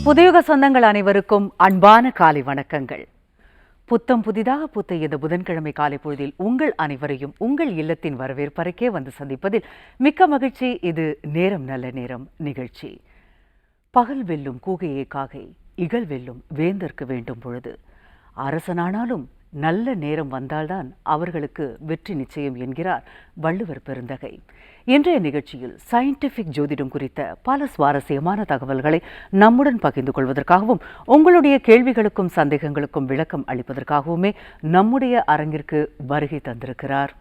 புதியுக சொந்தங்கள் அனைவருக்கும் அன்பான காலை வணக்கங்கள். புத்தம் புதிதாக புத்த இந்த புதன்கிழமை காலை பொழுதில் உங்கள் அனைவரையும் உங்கள் இல்லத்தின் வரவேற்பறைக்கே வந்து சந்திப்பதில் மிக்க மகிழ்ச்சி. இது நேரம் நல்ல நேரம் நிகழ்ச்சி. பகல் வெல்லும் கூகையே காகை, இகழ் வெல்லும் வேந்தற்கு வேண்டும் பொழுது. அரசனானாலும் நல்ல நேரம் வந்தால்தான் அவர்களுக்கு வெற்றி நிச்சயம் என்கிறார் வள்ளுவர் பெருந்தகை. இன்றைய நிகழ்ச்சியில் சயின்டிபிக் ஜோதிடம் குறித்த பல சுவாரஸ்யமான தகவல்களை நம்முடன் பகிர்ந்து கொள்வதற்காகவும் உங்களுடைய கேள்விகளுக்கும் சந்தேகங்களுக்கும் விளக்கம் அளிப்பதற்காகவுமே நம்முடைய அரங்கிற்கு வருகை தந்திருக்கிறார்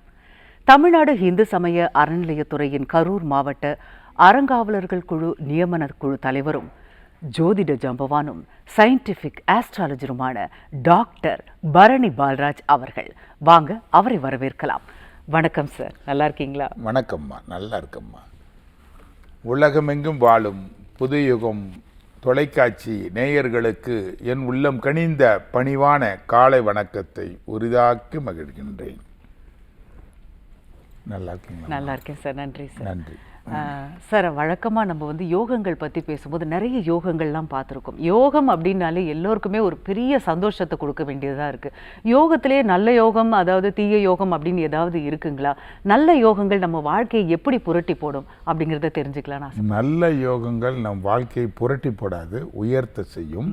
தமிழ்நாடு இந்து சமய அறநிலையத்துறையின் கரூர் மாவட்ட அறங்காவலர்கள் குழு நியமன குழு தலைவரும் ஜோதிட ஜம்பவானும் சயின்டிபிக் ஆஸ்ட்ராலஜருமான டாக்டர் பரணி பால்ராஜ் அவர்கள். வாங்க அவரை வரவேற்கலாம். வணக்கம் சார், நல்லா இருக்கீங்களா? வணக்கம்மா, நல்லா இருக்கம்மா. உலகமெங்கும் வாழும் புதுயுகம் தொலைக்காட்சி நேயர்களுக்கு என் உள்ளம் கனிந்த பணிவான காலை வணக்கத்தை உரிதாக்கி மகிழ்கின்றேன். நல்லா இருக்கீங்களா? நல்லா இருக்கேன் சார், நன்றி சார். நன்றி சார். வழக்கமாக நம்ம யோகங்கள் பற்றி பேசும்போது நிறைய யோகங்கள்லாம் பார்த்துருக்கோம். யோகம் அப்படின்னாலே எல்லோருக்குமே ஒரு பெரிய சந்தோஷத்தை கொடுக்க வேண்டியதாக இருக்குது. யோகத்திலே நல்ல யோகம், அதாவது தீய யோகம் அப்படின்னு ஏதாவது இருக்குங்களா? நல்ல யோகங்கள் நம்ம வாழ்க்கையை எப்படி புரட்டி போடும் அப்படிங்கிறத தெரிஞ்சுக்கலாம். நல்ல யோகங்கள் நம் வாழ்க்கையை புரட்டி போடாது, உயர்த்த செய்யும்.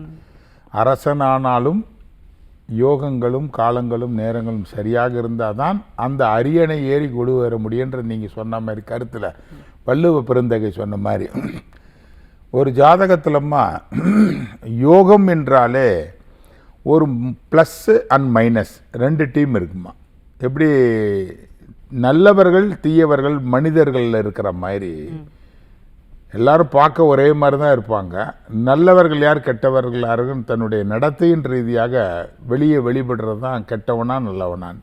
அரசனானாலும் யோகங்களும் காலங்களும் நேரங்களும் சரியாக இருந்தால் தான் அந்த அரியணை ஏறி கொடு வர முடியுன்ற நீங்கள் சொன்ன மாதிரி கருத்தில் வள்ளுவ பெருந்தகை சொன்ன மாதிரி ஒரு ஜாதகத்திலம்மா யோகம் என்றாலே ஒரு ப்ளஸ்ஸு அண்ட் மைனஸ் ரெண்டு டீம் இருக்குமா. எப்படி நல்லவர்கள் தீயவர்கள் மனிதர்களில் இருக்கிற மாதிரி எல்லாரும் பார்க்க ஒரே மாதிரி தான் இருப்பாங்க. நல்லவர்கள் யார் கெட்டவர்கள் யாருன்னு தன்னுடைய நடத்தையின் ரீதியாக வெளிப்படுறது தான் கெட்டவனா நல்லவனான்.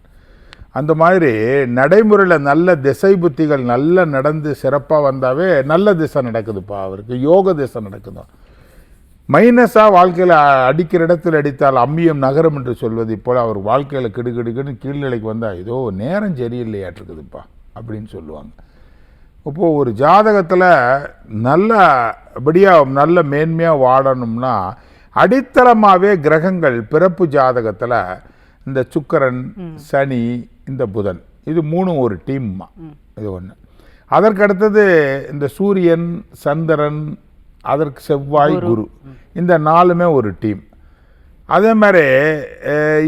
அந்த மாதிரி நடைமுறையில் நல்ல திசை புத்திகள் நல்லா நடந்து சிறப்பாக வந்தாவே நல்ல திசை நடக்குதுப்பா, அவருக்கு யோக திசை நடக்குதா. மைனஸாக வாழ்க்கையில் அடிக்கிற இடத்துல அடித்தால் அம்மியம் நகரம் என்று சொல்வது போல் அவர் வாழ்க்கையில் கிடுகிடுக்குன்னு கீழ்நிலைக்கு வந்தால் ஏதோ நேரம் சரியில்லையாட்டிருக்குதுப்பா அப்படின்னு சொல்லுவாங்க. இப்போது ஒரு ஜாதகத்தில் நல்லபடியாக நல்ல மேன்மையாக வாழணும்னா அடித்தளமாகவே கிரகங்கள் பிறப்பு ஜாதகத்தில் இந்த சுக்கிரன், சனி, இந்த புதன், இது மூணும் ஒரு டீம்மா. இது ஒன்று. அதற்கு அடுத்தது இந்த சூரியன், சந்திரன், அதற்கு செவ்வாய், குரு, இந்த நாலுமே ஒரு டீம். அதே மாதிரி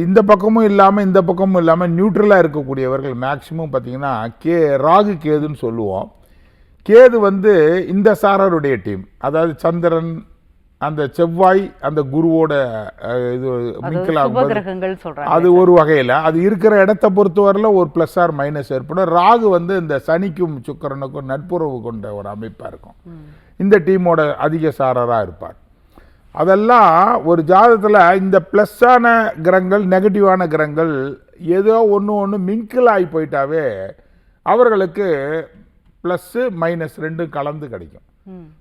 இந்த பக்கமும் இல்லாமல் இந்த பக்கமும் இல்லாமல் நியூட்ரலாக இருக்கக்கூடியவர்கள் மேக்சிமம் பார்த்திங்கன்னா ராகு கேதுன்னு சொல்லுவோம். கேது இந்த சாரருடைய டீம், அதாவது சந்திரன், அந்த செவ்வாய், அந்த குருவோட இது மிக்கலாகும். அது ஒரு வகையில் அது இருக்கிற இடத்தை பொறுத்தவரையில் ஒரு ப்ளஸ் ஆர் மைனஸ் ஏற்படும். ராகு இந்த சனிக்கும் சுக்கிரனுக்கும் நட்புறவு கொண்ட ஒரு அமைப்பாக இருக்கும். இந்த டீமோட அதிக சாரராக இருப்பார். அதெல்லாம் ஒரு ஜாதகத்தில் இந்த ப்ளஸ்ஸான கிரகங்கள் நெகட்டிவான கிரகங்கள் ஏதோ ஒன்று மிங்கிள் ஆகி போயிட்டாவே அவர்களுக்கு ப்ளஸ்ஸு மைனஸ் ரெண்டும் கலந்து கிடைக்கும்.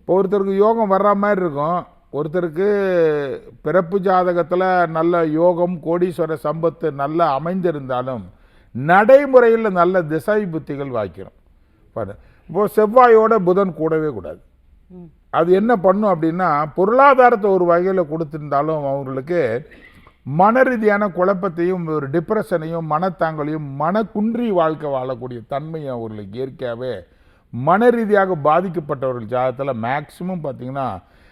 இப்போ ஒருத்தருக்கு யோகம் வர்ற மாதிரி இருக்கும், ஒருத்தருக்கு பிறப்பு ஜாதகத்தில் நல்ல யோகம் கோடீஸ்வர சம்பத்து நல்லா அமைந்திருந்தாலும் நடைமுறையில் நல்ல திசை புத்திகள் வாய்க்கிறோம். இப்போது செவ்வாயோட புதன் கூடவே கூடாது. அது என்ன பண்ணும் அப்படின்னா பொருளாதாரத்தை ஒரு வகையில் கொடுத்துருந்தாலும் அவங்களுக்கு மன ரீதியான குழப்பத்தையும் ஒரு டிப்ரெஷனையும் மனத்தாங்கலையும் மனக்குன்றி வாழ்க்கை வாழக்கூடிய தன்மையை அவர்களுக்கு இயற்கையாகவே மன ரீதியாக பாதிக்கப்பட்டவர்கள் ஜாதகத்தில் மேக்சிமம் பார்த்திங்கன்னா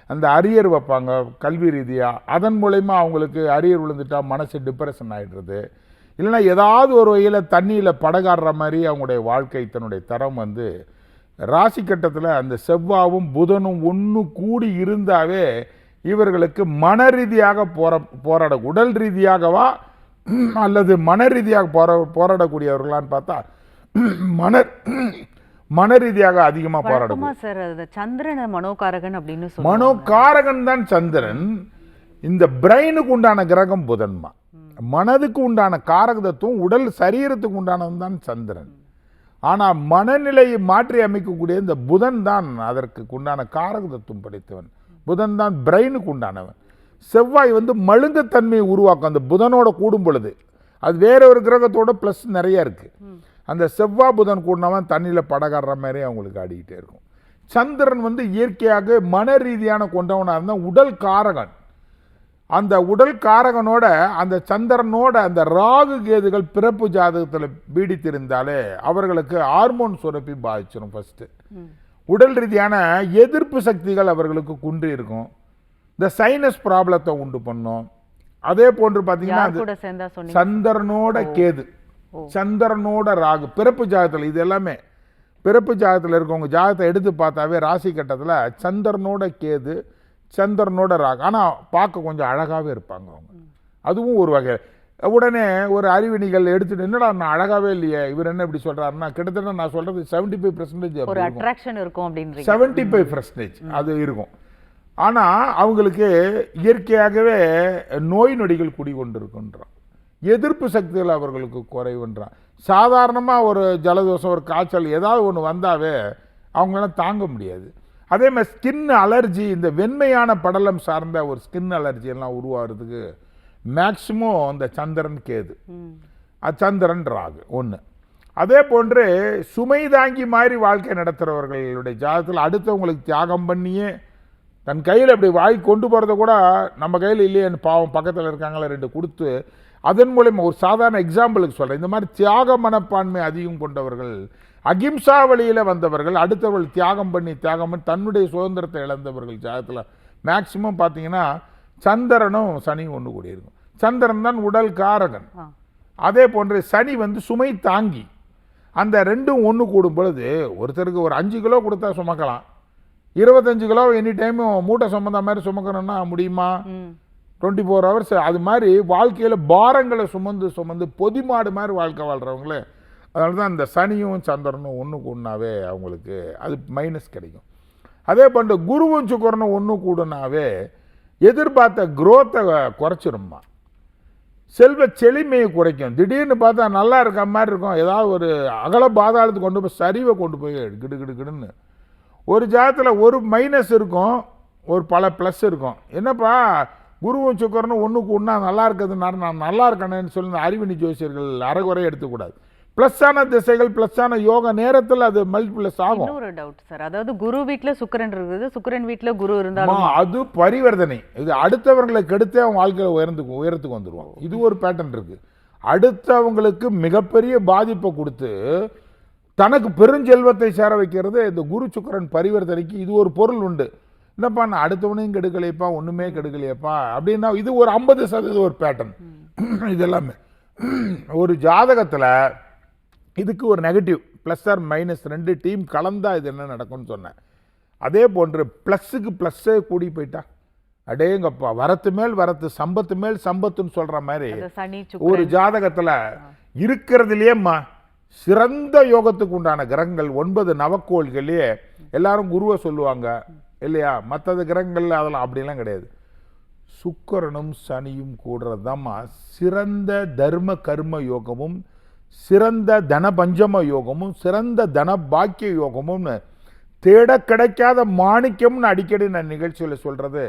அந்த அரியர் வைப்பாங்க கல்வி ரீதியாக. அதன் மூலயமா அவங்களுக்கு அரியர் விழுந்துட்டால் மனசு டிப்ரெஷன் ஆகிடுறது. இல்லைன்னா ஏதாவது ஒரு வகையில் தண்ணியில் படகாடுற மாதிரி அவங்களுடைய வாழ்க்கை தன்னுடைய தரம் ராசி கட்டத்தில் அந்த செவ்வாவும் புதனும் ஒன்று கூடி இருந்தாவே இவர்களுக்கு மன ரீதியாக போராட உடல் ரீதியாகவா அல்லது மன ரீதியாக போராடக்கூடியவர்களான்னு பார்த்தா மன ரீதியாக அதிகமாக போராடும். சந்திரன் மனோகாரகன் அப்படின்னு மனோகாரகன் தான் சந்திரன். இந்த பிரெயினுக்கு உண்டான கிரகம் புதன்மா. மனதுக்கு உண்டான காரகத்துவம் உடல் சரீரத்துக்கு உண்டானது தான் சந்திரன். ஆனால் மனநிலையை மாற்றி அமைக்கக்கூடிய இந்த புதன் தான் அதற்கு உண்டான காரகத்துவம் படைத்தவன். புதன் தான் பிரெயினுக்கு உண்டானவன். செவ்வாய் மழுங்கத்தன்மையை உருவாக்கும் அந்த புதனோட கூடும் பொழுது. அது வேற ஒரு கிரகத்தோட ப்ளஸ் நிறைய இருக்குது. அந்த செவ்வாய் புதன் கூடினவன் தண்ணியில் படகாடுற மாதிரி அவங்களுக்கு ஆடிக்கிட்டே இருக்கும். சந்திரன் வந்து இயற்கையாக மன ரீதியான கொண்டவனாக இருந்தால் உடல் காரகன். அந்த உடல் காரகனோட அந்த சந்திரனோட அந்த ராகு கேதுகள் பிறப்பு ஜாதகத்தில் பீடித்திருந்தாலே அவர்களுக்கு ஹார்மோன் சுரப்பி பாதிச்சிடும். ஃபர்ஸ்ட் உடல் ரீதியான எதிர்ப்பு சக்திகள் அவர்களுக்கு குன்றி இருக்கும். இந்த சைனஸ் ப்ராப்ளத்தை உண்டு பண்ணும். அதே போன்று பார்த்தீங்கன்னா சந்திரனோட கேது, சந்திரனோட ராகு பிறப்பு ஜாதகத்தில், இது எல்லாமே பிறப்பு ஜாதகத்தில் இருக்கவங்க ஜாதகத்தை எடுத்து பார்த்தாவே ராசி கட்டத்தில் சந்திரனோட கேது, சந்திரனோட ராகு, ஆனால் பார்க்க கொஞ்சம் அழகாகவே இருப்பாங்க அவங்க. அதுவும் ஒரு வகை. உடனே ஒரு அறிவினிகள் எடுத்துட்டு என்னடா நான் அழகாவே இல்லையே இவர் என்ன இப்படி சொல்றாருன்னா, கிட்டத்தட்ட நான் சொல்றது 75% ஒரு அட்ராக்ஷன் இருக்கும் அப்படின்றீங்க. 75% அது இருக்கும். ஆனால் அவங்களுக்கு இயற்கையாகவே நோய் நொடிகள் குடிகொண்டிருக்குன்றான். எதிர்ப்பு சக்திகள் அவர்களுக்கு குறைவுன்றான். சாதாரணமாக ஒரு ஜலதோஷம், ஒரு காய்ச்சல் ஏதாவது ஒன்று வந்தாவே அவங்களாம் தாங்க முடியாது. அதே மாதிரி ஸ்கின் அலர்ஜி, இந்த வெண்மையான படலம் சார்ந்த ஒரு ஸ்கின் அலர்ஜி எல்லாம் உருவாகிறதுக்கு மேக்சிமம் இந்த சந்திரன் கேது, சந்திரன் ராகு ஒன்று. அதே போன்று சுமை தாங்கி மாதிரி வாழ்க்கை நடத்துகிறவர்களுடைய ஜாதகத்தில் அடுத்தவங்களுக்கு தியாகம் பண்ணியே தன் கையில் அப்படி வாய் கொண்டு போகிறத கூட நம்ம கையில் இல்லையேன்னு பாவம் பக்கத்தில் இருக்காங்களே 2 கொடுத்து அதன் மூலமா ஒரு சாதாரண எக்ஸாம்பிளுக்கு சொல்கிறேன். இந்த மாதிரி தியாக மனப்பான்மை அதிகம் கொண்டவர்கள், அகிம்சா வழியில் வந்தவர்கள், அடுத்தவர்கள் தியாகம் பண்ணி தன்னுடைய சுதந்திரத்தை இழந்தவர்கள் ஜாதகத்தில் மேக்சிமம் பார்த்தீங்கன்னா சந்திரனும் சனியும் ஒன்று கூடி இருக்கும். சந்திரன் தான் உடல் காரகன். அதே போன்று சனி வந்து சுமை தாங்கி. அந்த ரெண்டும் ஒன்று கூடும் பொழுது ஒருத்தருக்கு ஒரு 5 கிலோ கொடுத்தா சுமக்கலாம், 25 கிலோ எனி டைமும் மூட்டை சுமந்த மாதிரி சுமக்கணும்னா முடியுமா? 24 ஹவர்ஸ். அது மாதிரி வாழ்க்கையில் பாரங்களை சுமந்து பொதிமாடு மாதிரி வாழ்க்கை வாழ்கிறவங்களே. அதனால தான் இந்த சனியும் சந்திரனும் ஒன்று கூடனாவே அவங்களுக்கு அது மைனஸ் கிடைக்கும். அதே போன்று குருவும் சுக்கரனும் ஒன்று கூடனாவே எதிர்பார்த்த குரோத்தை குறைச்சிரும்மா, செல்வ செழிமையை குறைக்கும். திடீர்னு பார்த்தா நல்லா இருக்க மாதிரி இருக்கும், ஏதாவது ஒரு அகல பாதாளத்துக்கு கொண்டு போய் சரிவை கொண்டு போய் கிடுன்னு. ஒரு ஜாதத்தில் ஒரு மைனஸ் இருக்கும், ஒரு பல ப்ளஸ் இருக்கும். என்னப்பா குருவும் சுக்கரனும் ஒன்று கூடனா நல்லா இருக்கிறதுனால நான் நல்லா இருக்கணும்னு சொல்லி அறிவினி ஜோசியர்கள் அரைகுறை எடுத்துக்கூடாது. ப்ளஸ்ஸான திசைகள், ப்ளஸ்ஸான யோக நேரத்தில் அது மல்டிப்ளஸ் ஆகும். ஒரு டவுட் சார், அதாவது குரு வீட்டில் சுக்கிரன் இருக்குது, சுக்கிரன் வீட்டில் குரு இருந்தாலும் அது பரிவர்த்தனை. இது அடுத்தவர்களை கெடுத்தே அவங்க வாழ்க்கையில் உயரத்துக்கு வந்துடுவாங்க. இது ஒரு பேட்டர்ன் இருக்கு. அடுத்தவங்களுக்கு மிகப்பெரிய பாதிப்பை கொடுத்து தனக்கு பெருஞ்செல்வத்தை சேர வைக்கிறது இந்த குரு சுக்கிரன் பரிவர்த்தனைக்கு இது ஒரு பொருள் உண்டு. என்னப்பா நான் அடுத்தவனையும் கெடுக்கலையப்பா, ஒன்றுமே கெடுக்கலையப்பா அப்படின்னா இது ஒரு 50% ஒரு பேட்டர்ன். இது எல்லாமே ஒரு ஜாதகத்தில் இதுக்கு ஒரு negative plus or minus 2 team கலந்தா இது என்ன நடக்கும்னு சொன்னேன். அதே போன்று ப்ளஸ்ஸுக்கு ப்ளஸ்ஸே கூடி போயிட்டா அடேங்கப்பா வரத்து மேல் வரத்து, சம்பத்து மேல் சம்பத்துன்னு சொல்கிற மாதிரி ஒரு ஜாதகத்தில் இருக்கிறதுலேயேம்மா சிறந்த யோகத்துக்கு உண்டான கிரகங்கள் 9 நவக்கோள்களே எல்லாரும் குருவை சொல்லுவாங்க இல்லையா? மற்றது கிரகங்கள் அதெல்லாம் அப்படிலாம் கிடையாது. சுக்கிரனும் சனியும் கூடுறது தான்மா சிறந்த தர்ம கர்ம யோகமும், சிறந்த தன பஞ்சம யோகமும், சிறந்த தன பாக்கிய யோகமும்னு தேட கிடைக்காத மாணிக்கம்னு அடிக்கடி நான் நிகழ்ச்சியில் சொல்றது.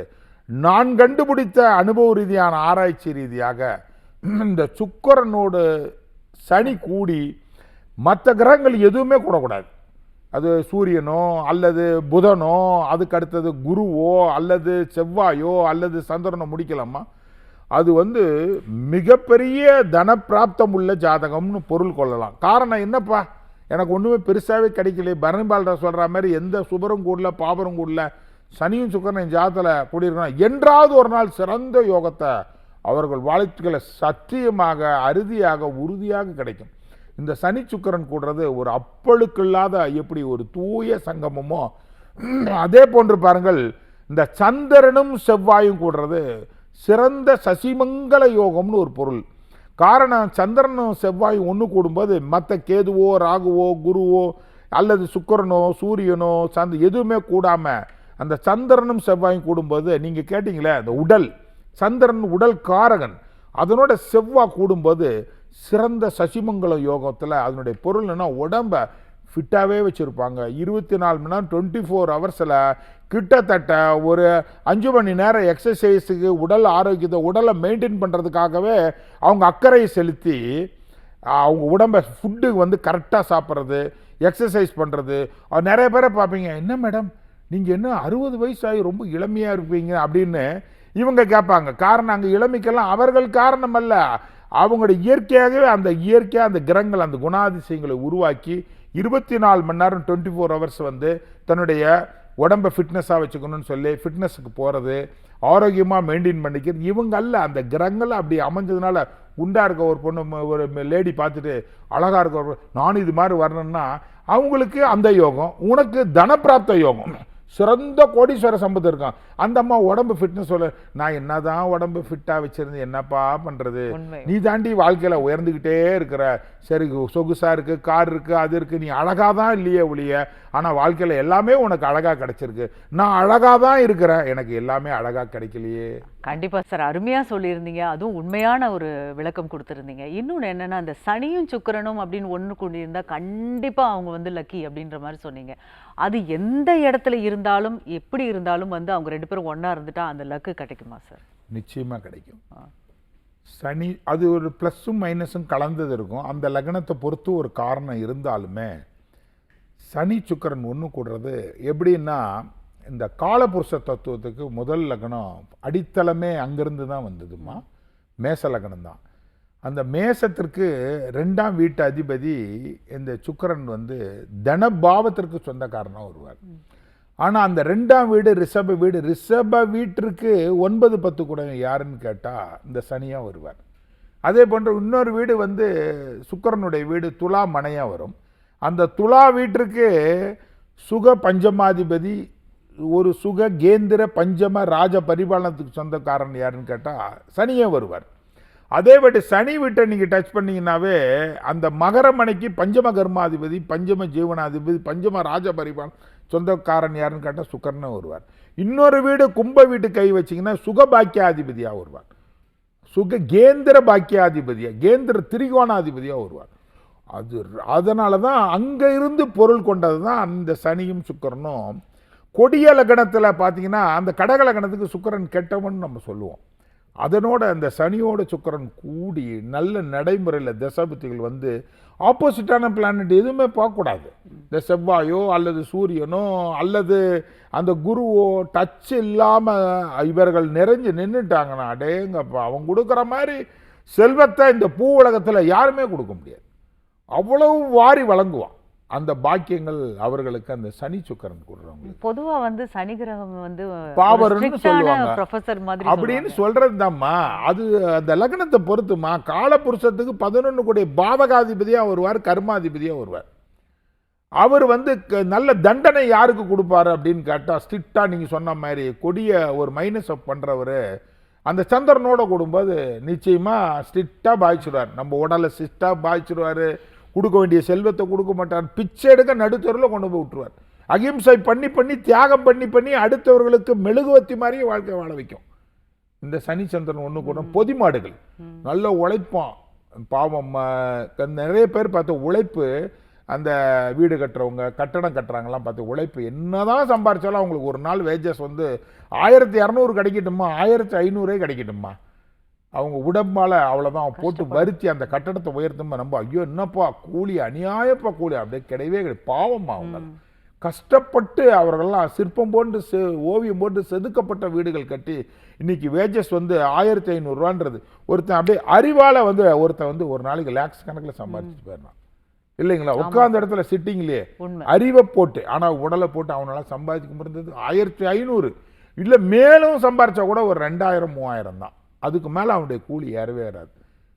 நான் கண்டுபிடித்த அனுபவ ரீதியான ஆராய்ச்சி ரீதியாக இந்த சுக்கிரனோடு சனி கூடி மற்ற கிரகங்கள் எதுவுமே கூடக்கூடாது. அது சூரியனோ அல்லது புதனோ, அதுக்கு அடுத்தது குருவோ அல்லது செவ்வாயோ அல்லது சந்திரனோ முடிக்கலாமா? அது வந்து மிகப்பெரிய தனப்பிராப்தம் உள்ள ஜாதகம்னு பொருள் கொள்ளலாம். காரணம் என்னப்பா, எனக்கு ஒன்றுமே பெருசாகவே கிடைக்கல. பரணிபால்டா சொல்கிற மாதிரி எந்த சுபரும் கூடல பாபரும் கூடல, சனியும் சுக்கரன் என் ஜாதகத்தில் கூடியிருக்கணும் என்றாவது ஒரு நாள் சிறந்த யோகத்தை அவர்கள் வாழ்க்கையில் சத்தியமாக அறுதியாக உறுதியாக கிடைக்கும். இந்த சனி சுக்கிரன் கூடுறது ஒரு அப்பழுக்கில்லாத எப்படி ஒரு தூய சங்கமமோ அதே போன்று பாருங்கள் இந்த சந்திரனும் செவ்வாயும் கூடுறது சிறந்த சசிமங்கல யோகம்னு ஒரு பொருள். காரணம் சந்திரனும் செவ்வாயும் ஒன்று கூடும்போது மற்ற கேதுவோ ராகுவோ குருவோ அல்லது சுக்கிரனோ சூரியனோ எதுவுமே கூடாமல் அந்த சந்திரனும் செவ்வாயும் கூடும்போது நீங்கள் கேட்டிங்களே அந்த உடல், சந்திரன் உடல் காரகன், அதனோட செவ்வாய் கூடும்போது சிறந்த சசிமங்கல யோகத்தில் அதனுடைய பொருள் என்னன்னா உடம்பை ஃபிட்டாகவே வச்சுருப்பாங்க. 24 மணி நேரம் 24 ஹவர்ஸில் கிட்டத்தட்ட ஒரு 5 மணி நேரம் எக்ஸசைஸுக்கு உடல் ஆரோக்கியத்தை உடலை மெயின்டைன் பண்ணுறதுக்காகவே அவங்க அக்கறையை செலுத்தி அவங்க உடம்பை ஃபுட்டு வந்து கரெக்டாக சாப்பிட்றது, எக்ஸசைஸ் பண்ணுறது. நிறைய பேரை பார்ப்பீங்க, என்ன மேடம் நீங்கள் என்ன 60 வயசாகி ரொம்ப இளமையாக இருப்பீங்க அப்படின்னு இவங்க கேட்பாங்க. காரணம் அங்கே இளமைக்கெல்லாம் அவர்கள் காரணம் அல்ல, அவங்களோட இயற்கையாகவே அந்த இயற்கையாக அந்த கிரகங்கள் அந்த குணாதிசயங்களை உருவாக்கி 24 மணி நேரம் 24 ஹவர்ஸ் வந்து தன்னுடைய உடம்பை ஃபிட்னஸாக வச்சுக்கணும்னு சொல்லி ஃபிட்னஸுக்கு போகிறது, ஆரோக்கியமாக மெயின்டைன் பண்ணிக்கிறது. இவங்க அல்ல, அந்த கிரகங்கள் அப்படி அமைஞ்சதுனால குண்டா இருக்க ஒரு பொண்ணு ஒரு லேடி பார்த்துட்டு அழகாக இருக்க ஒரு நானும் இது மாதிரி வரணும்னா அவங்களுக்கு அந்த யோகம். உனக்கு தனப்பிராப்த யோகம், சிறந்த கோடீஸ்வர சம்பத்து இருக்கான். அந்த அம்மா உடம்பு ஃபிட்னஸ் சொல்ல, நான் என்னதான் உடம்பு ஃபிட்டாக வச்சிருந்து என்னப்பா பண்ணுறது, நீ தாண்டி வாழ்க்கையில் உயர்ந்துக்கிட்டே இருக்கிற, சரி சொகுசாக இருக்குது, கார் இருக்குது, அது இருக்குது, நீ அழகாக தான் இல்லையே ஒழிய, ஆனால் வாழ்க்கையில் எல்லாமே உனக்கு அழகாக கிடைச்சிருக்கு. நான் அழகாக தான் இருக்கிறேன், எனக்கு எல்லாமே அழகாக கிடைக்கலையே. கண்டிப்பாக சார், அருமையாக சொல்லியிருந்தீங்க. அதுவும் உண்மையான ஒரு விளக்கம் கொடுத்துருந்தீங்க. இன்னொன்று என்னென்னா, அந்த சனியும் சுக்கிரனும் அப்படின்னு ஒன்று கூடியிருந்தால் கண்டிப்பாக அவங்க வந்து லக்கி அப்படின்ற மாதிரி சொன்னீங்க. அது எந்த இடத்துல இருந்தாலும் எப்படி இருந்தாலும் வந்து அவங்க 2 பேரும் ஒன்றா இருந்துட்டா அந்த லக்கு கிடைக்குமா சார்? நிச்சயமாக கிடைக்கும். சனி அது ஒரு ப்ளஸ்ஸும் மைனஸும் கலந்தது இருக்கும். அந்த லக்னத்தை பொறுத்து ஒரு காரணம் இருந்தாலுமே சனி சுக்கிரன் ஒன்று கூடுறது எப்படின்னா, இந்த காலபுருஷ தத்துவத்துக்கு முதல் லக்னம் அடித்தளமே அங்கிருந்து தான் வந்ததுமா, மேச லக்னம் தான். அந்த மேசத்திற்கு 2ஆம் வீட்டு அதிபதி இந்த சுக்கிரன் வந்து தனபாவத்திற்கு சொந்தக்காரனாக வருவார். ஆனால் அந்த 2ஆம் வீடு ரிஷப வீடு, ரிஷப வீட்டிற்கு 9, 10 கூட யாருன்னு கேட்டால் இந்த சனியாக வருவார். அதே போன்ற இன்னொரு வீடு வந்து சுக்கிரனுடைய வீடு துலா மனையாக வரும். அந்த துலா வீட்டிற்கு சுக பஞ்சமாதிபதி, ஒரு சுக கேந்திர பஞ்சம ராஜ பரிபாலனத்துக்கு சொந்தக்காரன் யாருன்னு கேட்டால் சனியே வருவார். அதே பற்றி சனி வீட்டை நீங்கள் டச் பண்ணிங்கன்னாவே அந்த மகர மனைக்கு பஞ்சம கர்மாதிபதி, பஞ்சம ஜீவனாதிபதி, பஞ்சம ராஜ பரிபாலன் சொந்தக்காரன் யாருன்னு கேட்டால் சுக்கரன்னு வருவார். இன்னொரு வீடு கும்ப வீட்டு கை வச்சிங்கன்னா சுக பாக்கியாதிபதியாக வருவார், சுக கேந்திர பாக்கியாதிபதியாக, கேந்திர திரிகோணாதிபதியாக வருவார். அதனால தான் அங்கே இருந்து பொருள் கொண்டது தான் அந்த சனியும் சுக்கிரனும். கொடிய லக்னத்தில் பார்த்தீங்கன்னா அந்த கடக லக்னத்துக்கு சுக்கிரன் கெட்டவன் நம்ம சொல்லுவோம். அதனோட அந்த சனியோட சுக்கிரன் கூடி நல்ல நடைமுறையில் தசாபுத்திகள் வந்து ஆப்போசிட்டான பிளானட் எதுவுமே பார்க்கக்கூடாது. இந்த செவ்வாயோ அல்லது சூரியனோ அல்லது அந்த குருவோ டச் இல்லாமல் இவர்கள் நிறைஞ்சு நின்றுட்டாங்கன்னா அடேங்கப்பா, அவங்க கொடுக்குற மாதிரி செல்வத்தை இந்த பூ உலகத்தில் யாருமே கொடுக்க முடியாது. அவ்வளவு வாரி வழங்குவான். அந்த பாக்கியங்கள் அவர்களுக்கு அந்த சனி சுக்கிரன் கொடுறவங்க. பொதுவா வந்து சனி கிரகம் வந்து பாவர்னு சொல்லுவாங்க, ப்ரொஃபசர் மாதிரி அப்படின்னு சொல்றதுதாம்மா. அது அந்த லக்னத்தை பொறுத்துமா. காலபுருஷத்துக்கு 11 கூடிய பாவகாதிபதியா வருவார், கர்மாதிபதியா வருவார். அவர் வந்து நல்ல தண்டனை யாருக்கு கொடுப்பாரு அப்படின்னு கேட்டா, ஸ்ட்ரிக்டா நீங்க சொன்ன மாதிரி கொடிய ஒரு மைனஸ் அப் பண்றவரு அந்த சந்திரனோட கூடும்போது நிச்சயமா ஸ்ட்ரிக்டா பாய்ச்சிடுவார். நம்ம உடலை ஸ்ட்ரிக்டா பாய்ச்சிடுவாரு. கொடுக்க வேண்டிய செல்வத்தை கொடுக்க மாட்டார், பிச்சை எடுக்க நடுத்தருவில் கொண்டு போய் விட்டுருவார். அகிம்சை பண்ணி பண்ணி தியாகம் பண்ணி பண்ணி அடுத்தவர்களுக்கு மெழுகுவத்தி மாதிரியே வாழ்க்கை வாழ வைக்கும். இந்த சனி சந்திரன் ஒன்று கூட பொதி மாடுகள் நல்ல உழைப்பான். பாவம் நிறைய பேர் பார்த்து உழைப்பு, அந்த வீடு கட்டுறவங்க கட்டடம் கட்டுறாங்கலாம் பார்த்து உழைப்பு என்னதான் சம்பாரிச்சாலும் அவங்களுக்கு ஒரு நாள் வேஜஸ் வந்து 1200 கிடைக்கட்டுமா, 1500 கிடைக்கட்டுமா, அவங்க உடம்பால் அவ்வளோதான் போட்டு வருத்தி அந்த கட்டடத்தை உயர்த்துமா. நம்ம ஐயோ என்னப்பா கூலி, அநியாயப்பா கூலி, அப்படியே கிடையவே கிடையாது. பாவமா அவங்க கஷ்டப்பட்டு அவர்கள்லாம் சிற்பம் போட்டு ஓவியம் போட்டு செதுக்கப்பட்ட வீடுகள் கட்டி இன்னைக்கு வேஜஸ் வந்து 1500 ரூபான்றது. ஒருத்தன் அப்படியே அறிவால் வந்து ஒருத்தன் வந்து ஒரு நாளைக்கு லேக்ஸ் கணக்கில் சம்பாதிச்சுட்டு போயிடலாம் இல்லைங்களா. உட்கார்ந்த இடத்துல சிட்டிங்லேயே அறிவை போட்டு, ஆனால் உடலை போட்டு அவனால சம்பாதிக்க முடிந்தது 1500 இல்லை, மேலும் சம்பாதிச்சா கூட ஒரு 2000 3000 தான். அதுக்கு மேலே அவனுடைய கூலி ஏறவே ஏறாது.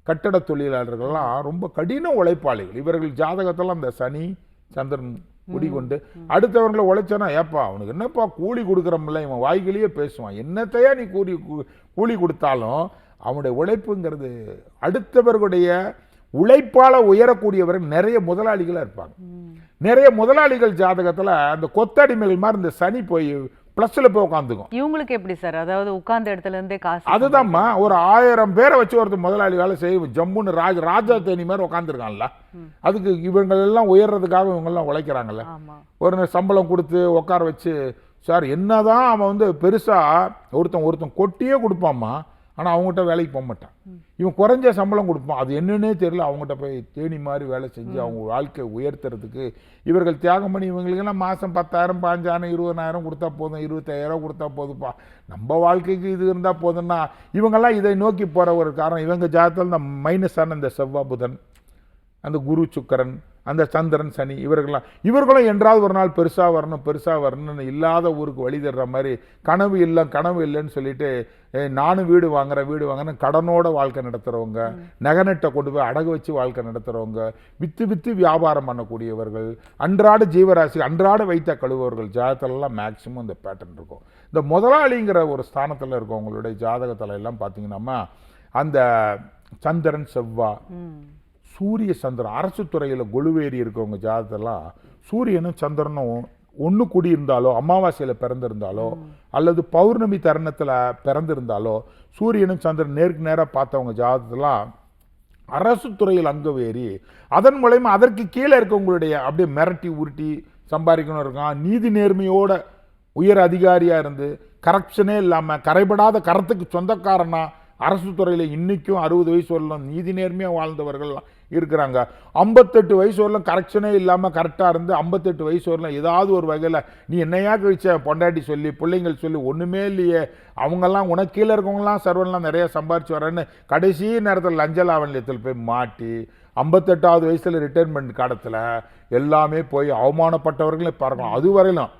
கட்டட தொழிலாளர்கள்லாம் ரொம்ப கடின உழைப்பாளிகள். இவர்கள் ஜாதகத்தெல்லாம் அந்த சனி சந்திரன் குடிகொண்டு அடுத்தவர்களை உழைச்சானா, ஏப்பா அவனுக்கு என்னப்பா கூலி கொடுக்குறோம்ல, இவன் வாய்களையே பேசுவான், என்னத்தையா நீ கூலி கொடுத்தாலும் அவனுடைய உழைப்புங்கிறது அடுத்தவர்களுடைய உழைப்பால உயரக்கூடியவர்கள் நிறைய முதலாளிகளாக இருப்பாங்க. நிறைய முதலாளிகள் ஜாதகத்தில் அந்த கொத்தடிமைகள் மாதிரி இந்த சனி போய் பிளஸ்ல போய் உட்காந்துக்கும். இவங்களுக்கு எப்படி சார், அதாவது உட்கார்ந்த இடத்துல இருந்தே காசு. அதுதான்மா, ஒரு 1000 பேரை வச்சு ஒருத்தர் முதலாளி வேலை செய்யும். ஜம்முன்னு ராஜா தேனி மாதிரி உட்காந்துருக்கான்ல, அதுக்கு இவங்க எல்லாம் உயர்றதுக்காக இவங்க எல்லாம் உழைக்கிறாங்கல்ல. ஒரு சம்பளம் கொடுத்து உட்கார வச்சு, சார் என்னதான் அவன் வந்து பெருசா ஒருத்தன் கொட்டியே கொடுப்பாமா, ஆனால் அவங்ககிட்ட வேலைக்கு போக மாட்டான். இவன் குறைஞ்ச சம்பளம் கொடுப்பான். அது என்னன்னே தெரியல. அவங்ககிட்ட போய் தேனி மாதிரி வேலை செஞ்சு அவங்க வாழ்க்கையை உயர்த்துறதுக்கு இவர்கள் தியாகம் பண்ணி இவங்களுக்கெல்லாம் மாதம் 10,000 15,000 20,000 கொடுத்தா போதும், 25,000 கொடுத்தா போதுப்பா, நம்ம வாழ்க்கைக்கு இது இருந்தால் போதும்னா இவங்கெல்லாம் இதை நோக்கி போகிற ஒரு காரணம். இவங்க ஜாதகத்தில் இந்த மைனஸான இந்த செவ்வாய் புதன், அந்த குரு சுக்கரன், அந்த சந்திரன் சனி, இவர்களும் என்றாவது ஒரு நாள் பெருசாக வரணும்னு இல்லாத ஊருக்கு வழி தர்ற மாதிரி கனவு இல்லைன்னு சொல்லிட்டு நானும் வீடு வாங்குறேன்னு கடனோட வாழ்க்கை நடத்துகிறவங்க, நகநட்டை கொண்டு போய் அடகு வச்சு வாழ்க்கை நடத்துகிறவங்க, வித்து வியாபாரம் பண்ணக்கூடியவர்கள், அன்றாட ஜீவராசி அன்றாட வைத்த கழுவர்கள் ஜாதகத்திலலாம் மேக்சிமம் இந்த பேட்டர்ன் இருக்கும். இந்த முதலாளிங்கிற ஒரு ஸ்தானத்தில் இருக்கவங்களுடைய ஜாதகத்தில் எல்லாம் பார்த்தீங்கன்னா அந்த சந்திரன் செவ்வாய் சூரிய சந்திரன் அரசு துறையில் கொலுவேறி இருக்கவங்க ஜாதகத்தெல்லாம் சூரியனும் சந்திரனும் ஒன்று கூடியிருந்தாலோ, அமாவாசையில் பிறந்திருந்தாலோ அல்லது பௌர்ணமி தருணத்தில் பிறந்திருந்தாலோ சூரியனும் சந்திரன் நேருக்கு நேராக பார்த்தவங்க ஜாதகத்தெல்லாம் அரசு துறையில் அங்கவேறி அதன் மூலயமா அதற்கு கீழே இருக்கவங்களுடைய அப்படியே மிரட்டி உருட்டி சம்பாதிக்கணும் இருக்கான். நீதி நேர்மையோட உயர் அதிகாரியாக இருந்து கரப்ஷனே இல்லாமல் கரைபடாத கரத்துக்கு சொந்தக்காரனா அரசு துறையில் இன்றைக்கும் 60 வயசு வரலாம் நீதி நேர்மையாக வாழ்ந்தவர்கள் இருக்கிறாங்க. 58 வயசு வரலாம் கரெக்ஷனே இல்லாமல் கரெக்டாக இருந்து 58 வயசு வரலாம் ஏதாவது ஒரு வகையில் நீ என்னையா கழிச்ச பொண்டாட்டி சொல்லி பிள்ளைங்கள் சொல்லி ஒன்றுமே இல்லையே, அவங்கெல்லாம் உனக்கு கீழே இருக்கவங்களாம் சர்வன்லாம் நிறையா சம்பாரிச்சு வரேன்னு கடைசி நேரத்தில் லஞ்ச லாவண்யத்தில் போய் மாட்டி 58வது வயசில் ரிட்டைர்மெண்ட் காலத்தில் எல்லாமே போய் அவமானப்பட்டவர்களே பார்க்கலாம். அது வரையிலும்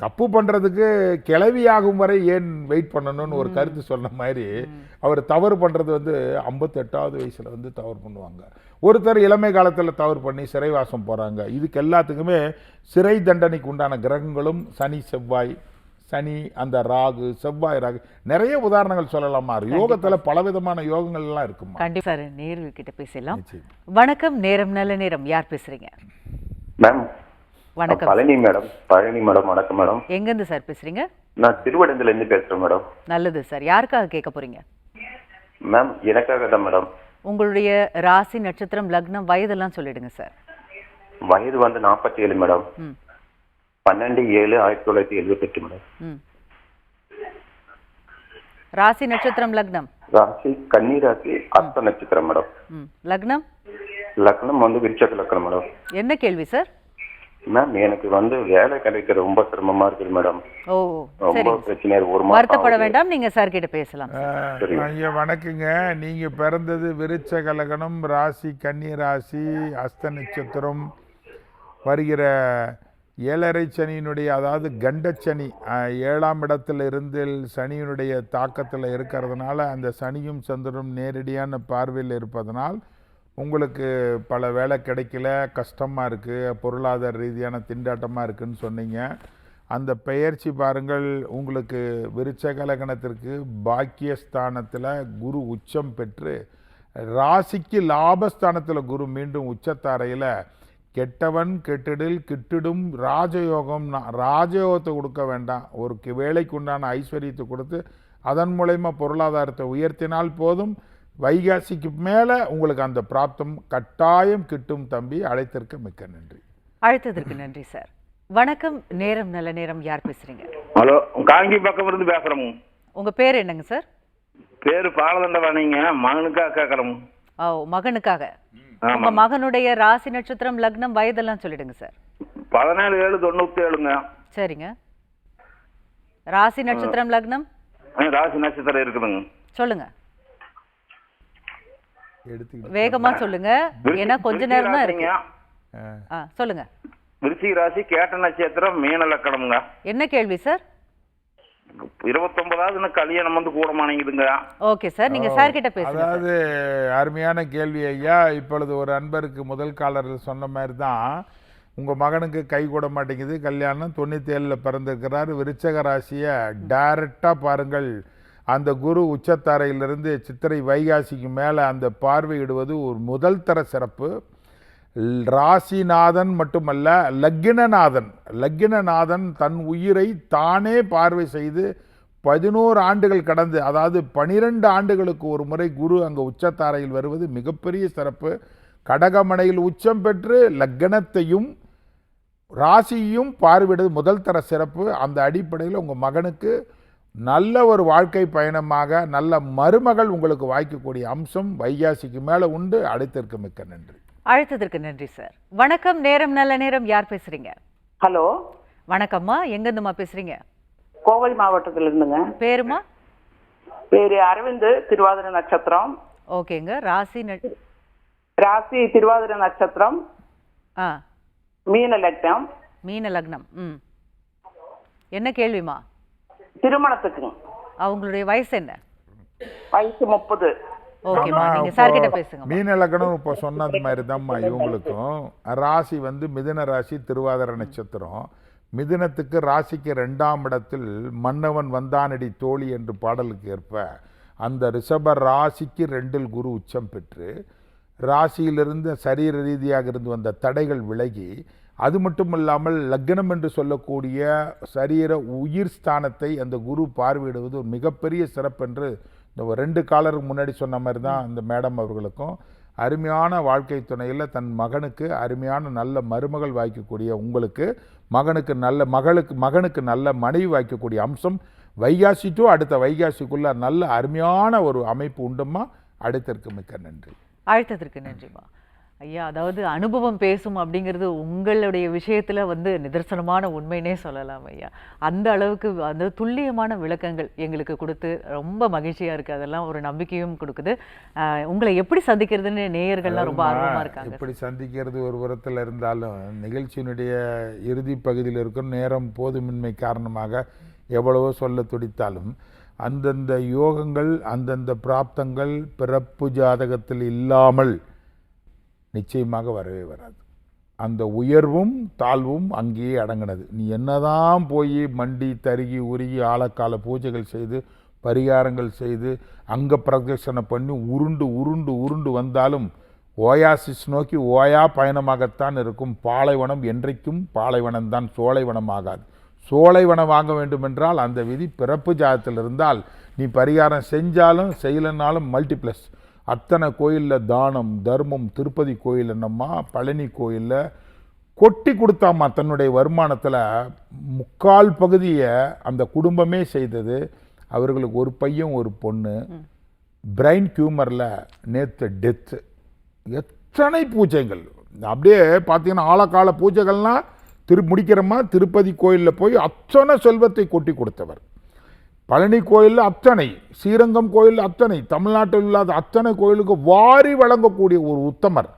தப்பு பண்ணுறதுக்கு கிளவியாகும் வரை ஏன் வெயிட் பண்ணணும்னு ஒரு கருத்து சொன்ன மாதிரி அவர் தவறு பண்ணுறது 58வது வயசில் தவறு பண்ணுவாங்க. ஒருத்தர் இளமை காலத்தில் தவறு பண்ணி சிறைவாசம் போகிறாங்க. இதுக்கு எல்லாத்துக்குமே சிறை தண்டனைக்கு உண்டான கிரகங்களும் சனி அந்த ராகு செவ்வாய் ராகு நிறைய உதாரணங்கள் சொல்லலாமா. யோகத்தில் பலவிதமான யோகங்கள்லாம் இருக்குமா. கண்டிப்பா சார், நேர்கிட்ட பேசலாம். வணக்கம், நேரம் நல்ல நேரம். யார் பேசுறீங்க? மேம் வணக்கம். பழனி மேடம். வணக்கம் மேடம். எங்க இருந்து சார் பேசுறீங்க? நான் திருவடந்துல இருந்து பேசுறேன் மேடம். நல்லது சார். யாருக்காக கேட்க போறீங்க? மேம் எனக்காக தான் மேடம். உங்களுடைய ராசி நட்சத்திரம் லக்னம் வயதெல்லாம் சொல்லிடுங்க சார். வயது 47 மேடம். 12/7/1978 மேடம். ராசி நட்சத்திரம் லக்னம்? ராசி கன்னி ராசி அஸ்த நட்சத்திரம் மேடம். லக்னம்? லக்னம் விருச்சக லக்னம் மேடம். என்ன கேள்வி சார்? மேம் எனக்கு வேலை கிடைக்க ரொம்ப சிரமமா இருக்கு மேடம். ஓ ரொம்ப பிரச்சனை. ஒரு மாசம் வருத்தப்பட வேண்டாம், நீங்க சார் கிட்ட பேசலாம். ஐயா வணக்கங்க. நீங்க பிறந்தது விருச்சக லக்னம், ராசி கன்னி ராசி, அஸ்த நட்சத்திரம், வருகிற 7.5 சனியினுடைய அதாவது கண்டச்சனி 7ஆம் இடத்துல இருந்து சனியினுடைய தாக்கத்தில் இருக்கிறதுனால அந்த சனியும் சந்திரனும் நேரடியான பார்வையில் இருப்பதனால் உங்களுக்கு பல வேலை கிடைக்கல, கஷ்டமாக இருக்குது, பொருளாதார ரீதியான திண்டாட்டமாக இருக்குதுன்னு சொன்னீங்க. அந்த பெயர்ச்சி பாருங்கள், உங்களுக்கு விருச்சக லக்னத்திற்கு பாக்கியஸ்தானத்தில் குரு உச்சம் பெற்று ராசிக்கு லாபஸ்தானத்தில் குரு மீண்டும் உச்சத்தாரையில் கெட்டவன் கெட்டிடில் கிட்டிடும் ராஜயோகத்தை கொடுக்க வேண்டாம், ஒரு வேலைக்கு உண்டான ஐஸ்வர்யத்தை கொடுத்து அதன் மூலயமா பொருளாதாரத்தை உயர்த்தினால் போதும். வைகாசிக்கு மேலே உங்களுக்கு அந்த பிராப்தம் கட்டாயம் கிட்டும் தம்பி. அழைத்திருக்க மிக்க நன்றி. அழைத்ததற்கு நன்றி சார். வணக்கம், நேரம் நல்ல நேரம். யார் பேசுறீங்க? ஹலோ, காங்கி பக்கம் இருந்து பேசுறோம். உங்க பேர் என்னங்க சார்? பேரு பாலதண்டவாணிங்க. மகனுக்காக கேட்கறோம். ஓ, மகனுக்காக. உங்க மகனுடைய ராசி நட்சத்திரம் லக்னம் வயதெல்லாம் சொல்லிடுங்க சார். 17/7/97ங்க. சரிங்க. ராசி நட்சத்திரம் லக்னம்? ராசி நட்சத்திரம் இருக்குதுங்க. சொல்லுங்க, வேகமா சொல்லுங்க, ஏன்னா கொஞ்ச நேரம் தான் இருக்கு. சொல்லுங்க. விருச்சிக ராசி கேட்ட நட்சத்திரம் மீன லக்கணம்ங்க. என்ன கேள்வி சார்? 29வது கல்யாணம் கூட மாட்டேங்குதுங்க. ஓகே சார், நீங்க சார் கிட்ட பேசுங்க. அதாவது அருமையான கேள்வி ஐயா. இப்பொழுது ஒரு அன்பருக்கு முதல் காலர் சொன்ன மாதிரி தான் உங்கள் மகனுக்கு கை கூட மாட்டேங்குது, கல்யாணம் 97ல் பிறந்திருக்கிறார். விருச்சக ராசியை டைரக்டாக பாருங்கள், அந்த குரு உச்சத்தாரையிலிருந்து சித்திரை வைகாசிக்கு மேலே அந்த பார்வையிடுவது ஒரு முதல் தர சிறப்பு. ராசிநாதன் மட்டுமல்ல, லக்கினநாதன் தன் உயிரை தானே பார்வை செய்து 11 ஆண்டுகள் கடந்து, அதாவது 12 ஆண்டுகளுக்கு ஒரு முறை குரு அங்கே உச்சத்தாரையில் வருவது மிகப்பெரிய சிறப்பு. கடகமனையில் உச்சம் பெற்று லக்னத்தையும் ராசியையும் பார்வையிடுவது முதல் தர சிறப்பு. அந்த அடிப்படையில் உங்கள் மகனுக்கு நல்ல ஒரு வாழ்க்கை பயணமாக நல்ல மருமகள் உங்களுக்கு வாய்க்கக்கூடிய அம்சம் வைகாசிக்கு மேலே உண்டு. அடுத்திற்கு மிக்க நன்றி. அழைத்ததற்கு நன்றி சார். வணக்கம். நேரம் நல்ல நேரம். யார் பேசுறீங்க? ஹலோ, வணக்கம்மா. எங்கேருந்துமா பேசுறீங்க? கோவை மாவட்டத்தில் இருந்துங்க. பேருமா? பேரு அரவிந்த், திருவாதிரை நட்சத்திரம். ஓகேங்க. ராசி ராசி திருவாதிரை நட்சத்திரம், மீன லக்னம். மீன லக்னம். என்ன கேள்விமா? திருமணத்துக்கு. அவங்களுடைய வயசு என்ன? வயசு 30. ஓகேமா, நீங்க சார் கிட்ட பேசுங்க. மீன லக்னம் இப்போ சொன்னது மாதிரி தான்மா இவங்களுக்கும். ராசி வந்து மிதுன ராசி, திருவாதிரை நட்சத்திரம். மிதுனத்துக்கு ராசிக்கு 2ஆம் இடத்தில் மன்னவன் வந்தானடி தோழி என்று பாடலுக்கு ஏற்ப அந்த ரிஷப ராசிக்கு 2இல் குரு உச்சம் பெற்று ராசியிலிருந்து சரீர ரீதியாக இருந்து வந்த தடைகள் விலகி, அது மட்டும் இல்லாமல் லக்னம் என்று சொல்லக்கூடிய சரீர உயிர் ஸ்தானத்தை அந்த குரு பார்வையிடுவது ஒரு மிகப்பெரிய சிறப்பு என்று இந்த 2 காலருக்கு முன்னாடி சொன்ன மாதிரி தான் அந்த மேடம் அவர்களுக்கும் அருமையான வாழ்க்கை துணையில் தன் மகனுக்கு அருமையான நல்ல மருமகள் வாய்க்கக்கூடிய உங்களுக்கு மகனுக்கு நல்ல மனைவி வாய்க்கக்கூடிய அம்சம் வைகாசி டு அடுத்த வைகாசிக்குள்ள நல்ல அருமையான ஒரு அமைப்பு உண்டுமா. அடுத்திற்கு மிக்க நன்றி. அழைத்ததற்கு நன்றிமா. ஐயா, அதாவது அனுபவம் பேசும் அப்படிங்கிறது உங்களுடைய விஷயத்துல நிதர்சனமான உண்மைனே சொல்லலாம் ஐயா. அந்த அளவுக்கு அந்த துல்லியமான விளக்கங்கள் எங்களுக்கு கொடுத்து ரொம்ப மகிழ்ச்சியா இருக்கு. அதெல்லாம் ஒரு நம்பிக்கையும் கொடுக்குது. உங்களை எப்படி சந்திக்கிறதுன்னு நேயர்கள்லாம் ரொம்ப ஆர்வமா இருக்காங்க. எப்படி சந்திக்கிறது ஒரு புறத்தில் இருந்தாலும் நிகழ்ச்சியினுடைய இறுதி பகுதியில் இருக்கும் நேரம் போதுமின்மை காரணமாக எவ்வளவோ சொல்ல துடித்தாலும் அந்தந்த யோகங்கள் அந்தந்த பிராப்தங்கள் பிறப்பு ஜாதகத்தில் இல்லாமல் நிச்சயமாக வரவே வராது. அந்த உயர்வும் தாழ்வும் அங்கேயே அடங்கினது. நீ என்னதான் போய் மண்டி தருகி உருகி ஆழக்கால பூஜைகள் செய்து பரிகாரங்கள் செய்து அங்க பிரதட்சணை பண்ணி உருண்டு உருண்டு உருண்டு வந்தாலும் ஓயாசிஸ் நோக்கி ஓயா பயணமாகத்தான் இருக்கும். பாலைவனம் என்றைக்கும் பாலைவனம்தான், சோலைவனம் ஆகாது. சோலைவனம் வாங்க வேண்டுமென்றால் அந்த விதி பிறப்பு ஜாதத்தில் இருந்தால் நீ பரிகாரம் செஞ்சாலும் செய்யலைன்னாலும் மல்டிப்ளஸ். அத்தனை கோயிலில் தானம் தர்மம், திருப்பதி கோயில் என்னம்மா, பழனி கோயிலில் கொட்டி கொடுத்தாம்மா தன்னுடைய வருமானத்தில் 3/4 பகுதியை அந்த குடும்பமே செய்தது. அவர்களுக்கு ஒரு பையன் ஒரு பொண்ணு. பிரைன் டியூமரில் நேற்று டெத்து. எத்தனை பூஜைகள் அப்படியே பார்த்தீங்கன்னா ஆழக்கால பூஜைகள்லாம் முடிக்கிறமா திருப்பதி கோயிலில் போய் அத்தனை செல்வத்தை கொட்டி கொடுத்தவர். பழனி கோயிலில் அத்தனை, ஸ்ரீரங்கம் கோயிலில் அத்தனை, தமிழ்நாட்டில் இல்லாத அத்தனை கோயிலுக்கு வாரி வழங்கக்கூடிய ஒரு உத்தமர்.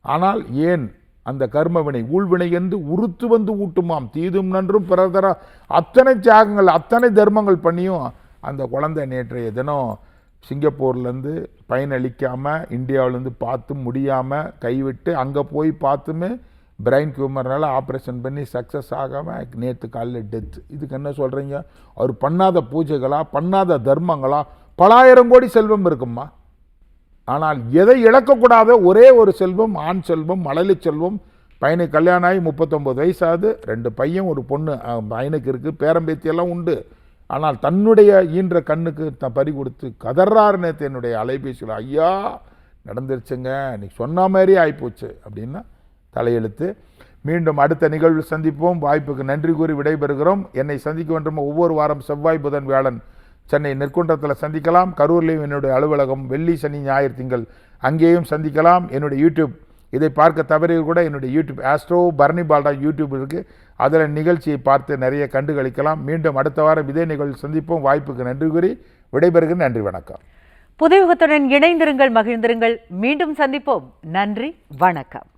ஆனால் ஏன் அந்த கர்மவினை ஊழ்வினை என்று உறுத்து வந்து ஊட்டுமாம். தீதும் நன்றும் பிறதர அத்தனை தியாகங்கள் அத்தனை தர்மங்கள் பண்ணியும் அந்த குழந்தை நேற்றைய தினம் சிங்கப்பூர்லேருந்து பயனளிக்காமல் இந்தியாவிலேருந்து பார்த்து முடியாமல் கைவிட்டு அங்கே போய் பார்த்துமே பிரைன் டியூமர்னால் ஆப்ரேஷன் பண்ணி சக்ஸஸ் ஆகாமல் நேற்று காலையில் டெத்து. இதுக்கு என்ன சொல்கிறீங்க? அவர் பண்ணாத பூஜைகளா, பண்ணாத தர்மங்களா? பலாயிரம் கோடி செல்வம் இருக்குமா. ஆனால் எதை இழக்கக்கூடாத ஒரே ஒரு செல்வம் ஆண் செல்வம், மழலை செல்வம். பையனுக்கு கல்யாணம் ஆகி 39 வயசாகுது. 2 பையன் ஒரு பொண்ணு பையனுக்கு இருக்குது. பேரம்பேத்தியெல்லாம் உண்டு. ஆனால் தன்னுடைய ஈன்ற கண்ணுக்கு பறி கொடுத்து கதறாரு நேற்று என்னுடைய அலைபேசியில். ஐயா நடந்துருச்சுங்க, நீ சொன்ன மாதிரி ஆகிப்போச்சு அப்படின்னா தலையெழுத்து. மீண்டும் அடுத்த நிகழ்வில் சந்திப்போம். வாய்ப்புக்கு நன்றி கூறி விடைபெறுகிறோம். என்னை சந்திக்க வேண்டும் ஒவ்வொரு வாரம் செவ்வாய் புதன் வியாழன் சென்னை நெற்குன்றத்தில் சந்திக்கலாம். கரூர்லேயும் என்னுடைய அலுவலகம் வெள்ளி சனி ஞாயிறு திங்கள் அங்கேயும் சந்திக்கலாம். என்னுடைய யூடியூப் இதை பார்க்க தவறிய கூட என்னுடைய யூடியூப் ஆஸ்ட்ரோ பரணி பால்டா யூடியூப் இருக்குது. அதில் நிகழ்ச்சியை பார்த்து நிறைய கண்டுகளிக்கலாம். மீண்டும் அடுத்த வாரம் இதே நிகழ்வில் சந்திப்போம். வாய்ப்புக்கு நன்றி கூறி விடைபெறுகிறேன். நன்றி, வணக்கம். புதுயுகத்துடன் இணைந்திருங்கள், மகிழ்ந்திருங்கள். மீண்டும் சந்திப்போம். நன்றி, வணக்கம்.